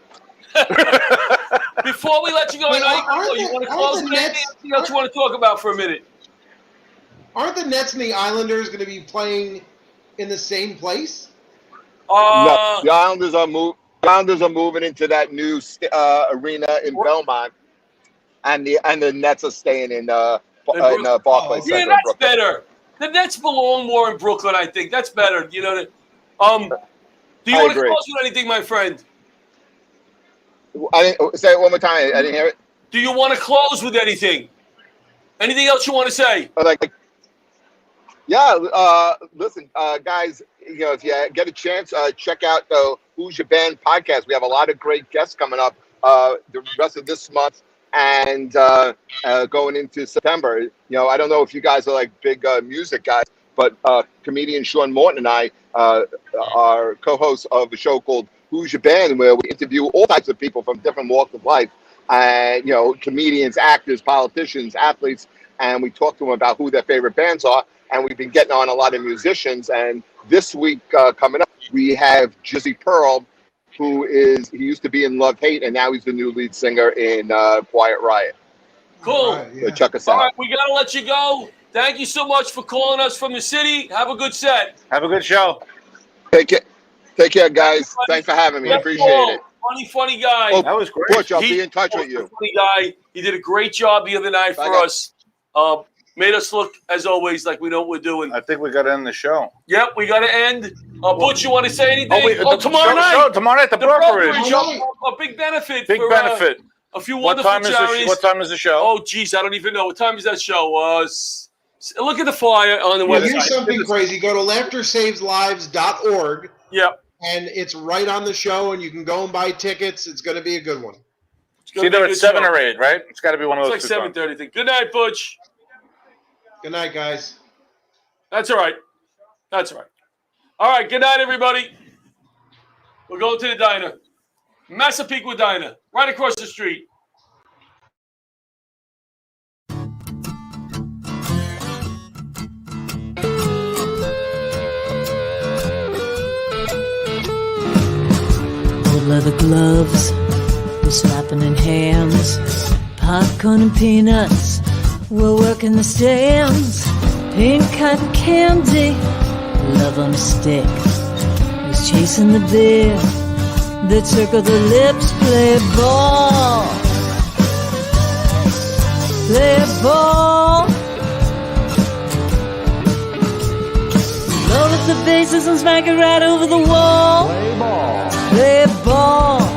before we let you go, you want to close the Nets? Anything else you want to talk about for a minute? Aren't the Nets and the Islanders going to be playing in the same place? No, the Islanders are moving into that new arena in Belmont, and the Nets are staying in Barclays Center. Yeah, in that's Brooklyn. better. The Nets belong more in Brooklyn, I think. That's better. You know. Do you I want to agree. close with anything, my friend? I didn't say it one more time. I didn't hear it. Do you want to close with anything? Anything else you want to say? Listen, guys. You know, if you get a chance, check out the Who's Your Band podcast. We have a lot of great guests coming up the rest of this month and going into September. You know, I don't know if you guys are like big music guys, but comedian Sean Morton and I are co-hosts of a show called Who's Your Band, where we interview all types of people from different walks of life. You know, comedians, actors, politicians, athletes, and we talk to them about who their favorite bands are. And we've been getting on a lot of musicians. And this week coming up, we have Jizzy Pearl, he used to be in Love Hate, and now he's the new lead singer in Quiet Riot. Cool. Right, yeah. So check us All out. right, we got to let you go. Thank you so much for calling us from the city. Have a good set. Have a good show. Take care, guys. Thanks for having me. I appreciate it. Funny guy. Oh, that was great. Butch, I'll be in touch with you. Funny guy. He did a great job the other night for us. Made us look, as always, like we know what we're doing. I think we got to end the show. Yep, we got to end. Butch, you want to say anything? Tomorrow night. The brokerage. A big benefit. Big benefit. A few wonderful charities. What time is the show? Oh, geez, I don't even know. What time is that show? Look at the flyer on the website. Here's something crazy. Go to laughtersaveslives.org. Yep. And it's right on the show, and you can go and buy tickets. It's going to be a good one. It's either at 7 or 8, right? It's got to be one of those. It's like 7:30 thing. Good night, Butch. Good night, guys. That's all right. That's all right. All right. Good night, everybody. We're going to the diner. Massapequa Diner, right across the street. Old leather gloves, we're slapping in hands. Popcorn and peanuts, we're working the stands. Pink cotton candy, love on a stick. He's chasing the beer that circle the lips. Play ball, play ball. Load up the bases and smack it right over the wall. Play ball, play ball.